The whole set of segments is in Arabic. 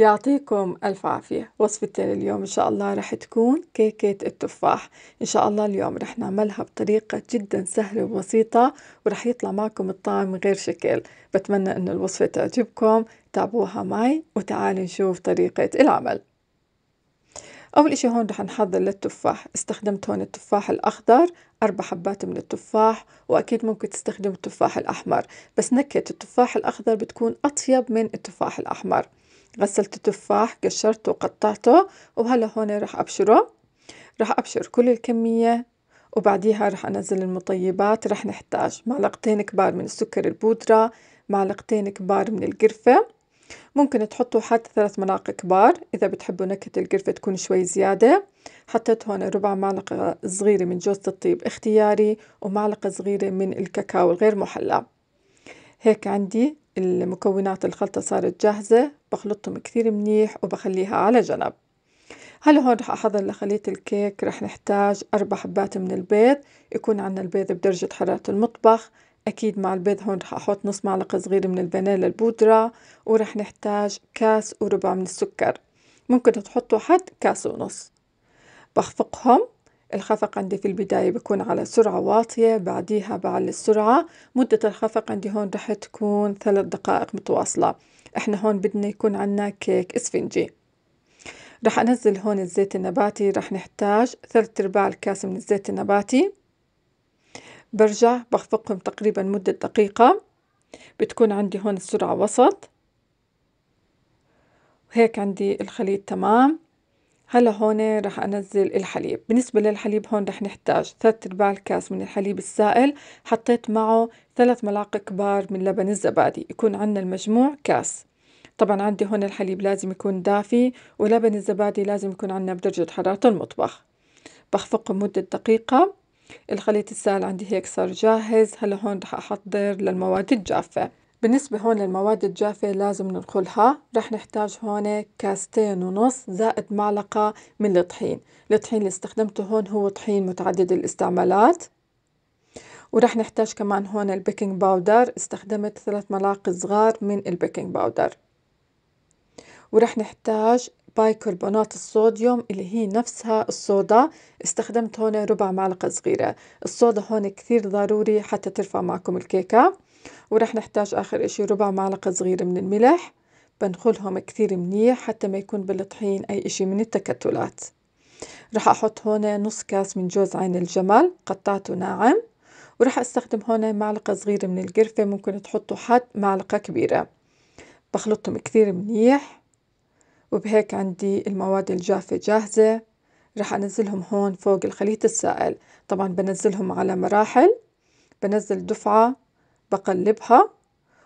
يعطيكم ألف عافية. وصفتي لليوم إن شاء الله رح تكون كيكة التفاح. إن شاء الله اليوم رح نعملها بطريقة جدا سهلة وبسيطة، ورح يطلع معكم الطعم غير شكل. بتمنى إنه الوصفة تعجبكم، تابعوها معي وتعالوا نشوف طريقة العمل. أول إشي هون رح نحضر للتفاح. استخدمت هون التفاح الأخضر 4 حبات من التفاح، وأكيد ممكن تستخدموا التفاح الأحمر، بس نكهة التفاح الأخضر بتكون أطيب من التفاح الأحمر. غسلت التفاح، قشرته وقطعته، وهلا هون رح أبشره. رح أبشر كل الكمية، وبعديها رح أنزل المطيبات. رح نحتاج معلقتين كبار من السكر البودرة، معلقتين كبار من القرفة. ممكن تحطوا حتى 3 ملاعق كبار إذا بتحبوا نكهة القرفة تكون شوي زيادة. حطيت هون ربع معلقة صغيرة من جوز الطيب اختياري، ومعلقة صغيرة من الكاكاو الغير محلى. هيك عندي المكونات الخلطة صارت جاهزة. بخلطهم كثير منيح وبخليها على جنب. هلا هون رح أحضر لخليط الكيك. رح نحتاج 4 حبات من البيض، يكون عنا البيض بدرجة حرارة المطبخ. أكيد مع البيض هون رح أحط نص معلقة صغيرة من الفانيلا البودرة، ورح نحتاج كاس وربع من السكر. ممكن تحطوا حد كاس ونص. بخفقهم. الخفق عندي في البداية بكون على سرعة واطية، بعديها بعلي السرعة. مدة الخفق عندي هون رح تكون 3 دقائق متواصلة. احنا هون بدنا يكون عنا كيك اسفنجي. رح أنزل هون الزيت النباتي. رح نحتاج 3/4 الكاسة من الزيت النباتي. برجع بخفقهم تقريبا مدة دقيقة. بتكون عندي هون السرعة وسط. وهيك عندي الخليط تمام. هلا هون رح أنزل الحليب. بالنسبة للحليب هون رح نحتاج 3/4 الكاس من الحليب السائل. حطيت معه 3 ملاعق كبار من لبن الزبادي، يكون عنا المجموع كاس. طبعا عندي هون الحليب لازم يكون دافي، ولبن الزبادي لازم يكون عنا بدرجة حرارة المطبخ. بخفقه مدة دقيقة. الخليط السائل عندي هيك صار جاهز. هلا هون رح أحضر للمواد الجافة. بالنسبة هون للمواد الجافة لازم ننخلها. رح نحتاج هون 2.5 كاس زائد معلقة من الطحين. الطحين اللي استخدمته هون هو طحين متعدد الاستعمالات. ورح نحتاج كمان هون البيكنج باودر. استخدمت 3 ملاعق صغار من البيكنج باودر. ورح نحتاج بايكربونات الصوديوم اللي هي نفسها الصودا. استخدمت هون ربع معلقة صغيرة. الصودا هون كثير ضروري حتى ترفع معكم الكيكة. ورح نحتاج آخر إشي ربع معلقة صغيرة من الملح. بنخلهم كثير منيح حتى ما يكون بالطحين أي إشي من التكتلات. رح أحط هون نص كاس من جوز عين الجمل قطعته ناعم. ورح أستخدم هون معلقة صغيرة من القرفة، ممكن تحطوا حد معلقة كبيرة. بخلطهم كثير منيح. وبهيك عندي المواد الجافة جاهزة. رح أنزلهم هون فوق الخليط السائل. طبعا بنزلهم على مراحل. بنزل دفعة، بقلبها،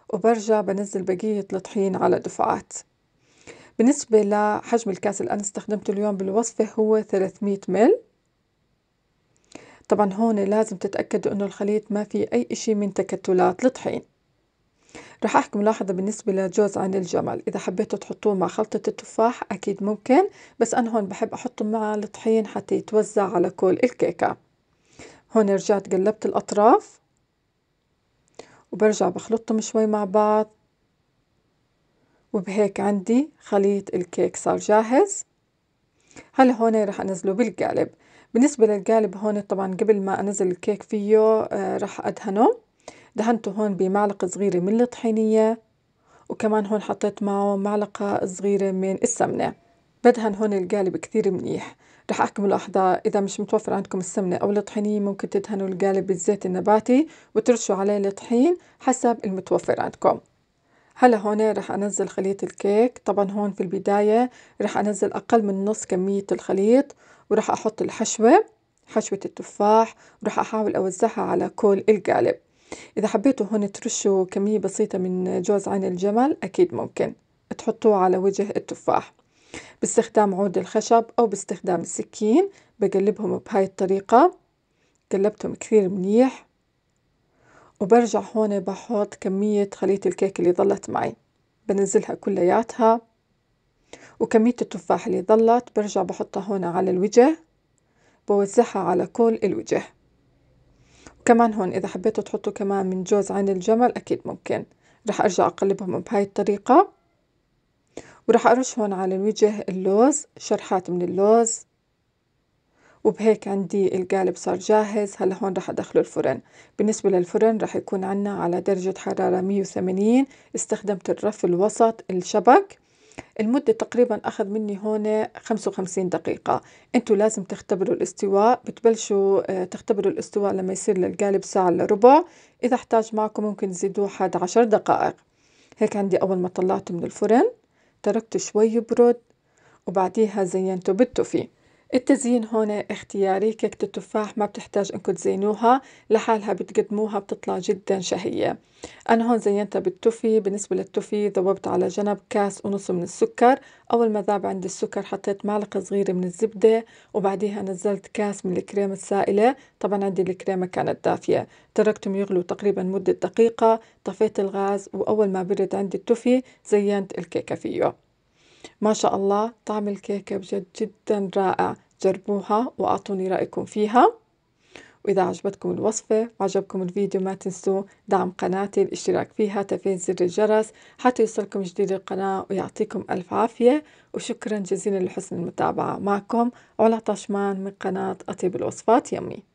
وبرجع بنزل بقية الطحين على دفعات. بالنسبة لحجم الكاس اللي أنا استخدمته اليوم بالوصفة هو 300 مل. طبعا هون لازم تتأكدوا إنه الخليط ما فيه أي إشي من تكتلات الطحين. رح أحكي ملاحظة بالنسبة لجوز عين الجمل، إذا حبيتوا تحطوه مع خلطة التفاح أكيد ممكن، بس أنا هون بحب أحطه مع الطحين حتى يتوزع على كل الكيكة. هون رجعت قلبت الأطراف، وبرجع بخلطهم شوي مع بعض. وبهيك عندي خليط الكيك صار جاهز. هلا هون رح أنزله بالقالب. بالنسبة للقالب هون طبعا قبل ما أنزل الكيك فيه رح أدهنه. دهنته هون بمعلقة صغيرة من الطحينية، وكمان هون حطيت معه معلقة صغيرة من السمنة. بدهن هون القالب كثير منيح. رح أحكي ملاحظة، إذا مش متوفر عندكم السمنة أو الطحينية ممكن تدهنوا القالب بالزيت النباتي وترشوا عليه الطحين حسب المتوفر عندكم. هلا هون رح أنزل خليط الكيك. طبعا هون في البداية رح أنزل أقل من نص كمية الخليط، ورح أحط الحشوة، حشوة التفاح، ورح أحاول أوزعها على كل القالب. إذا حبيتوا هون ترشوا كمية بسيطة من جوز عين الجمل أكيد ممكن تحطوه على وجه التفاح باستخدام عود الخشب أو باستخدام السكين. بقلبهم بهاي الطريقة. قلبتهم كثير منيح. وبرجع هون بحط كمية خليط الكيك اللي ظلت معي، بنزلها كلياتها. وكمية التفاح اللي ظلت برجع بحطها هون على الوجه، بوزعها على كل الوجه. وكمان هون إذا حبيتوا تحطوا كمان من جوز عين الجمل أكيد ممكن. رح أرجع أقلبهم بهاي الطريقة. وراح أرش هون على الوجه اللوز، شرحات من اللوز. وبهيك عندي القالب صار جاهز. هلا هون راح أدخله الفرن. بالنسبة للفرن راح يكون عنا على درجة حرارة 180. استخدمت الرف الوسط الشبك. المدة تقريبا أخذ مني هون 55 دقيقة. انتوا لازم تختبروا الاستواء، بتبلشوا تختبروا الاستواء لما يصير للقالب ساعة إلا ربع. إذا احتاج معكم ممكن تزيدوه حد 10 دقائق. هيك عندي أول ما طلعته من الفرن تركته شوي يبرد، وبعديها زينته بالتوفي. التزيين هون اختياري. كيكة التفاح ما بتحتاج انكم تزينوها لحالها، بتقدموها بتطلع جدا شهية. انا هون زينتها بالتوفي. بالنسبة للتوفي ذوبت على جنب كاس ونص من السكر. اول ما ذاب عندي السكر حطيت معلقة صغيرة من الزبدة، وبعديها نزلت كاس من الكريمة السائلة. طبعا عندي الكريمة كانت دافية. تركتهم يغلوا تقريبا مدة دقيقة. طفيت الغاز، واول ما برد عندي التوفي زينت الكيكة فيه. ما شاء الله طعم الكيكة بجد جدا رائع. جربوها وأعطوني رأيكم فيها. وإذا عجبتكم الوصفة وعجبكم الفيديو ما تنسوا دعم قناتي، الاشتراك فيها، تفعيل زر الجرس حتى يوصلكم جديد القناة. ويعطيكم ألف عافية، وشكرا جزيلا لحسن المتابعة. معكم علا طشمان من قناة أطيب الوصفات يمي.